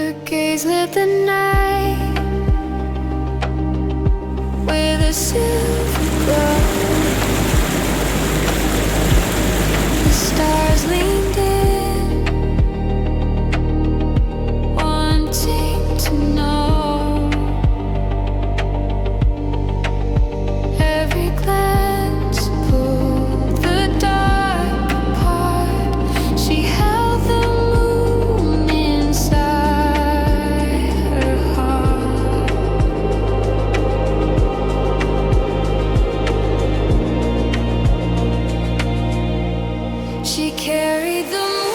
Her gaze lit the night with a silver glow. The stars leaned in, wanting to know. Every glance pulled the dark apart. She held the moon inside her heart. She carried the moon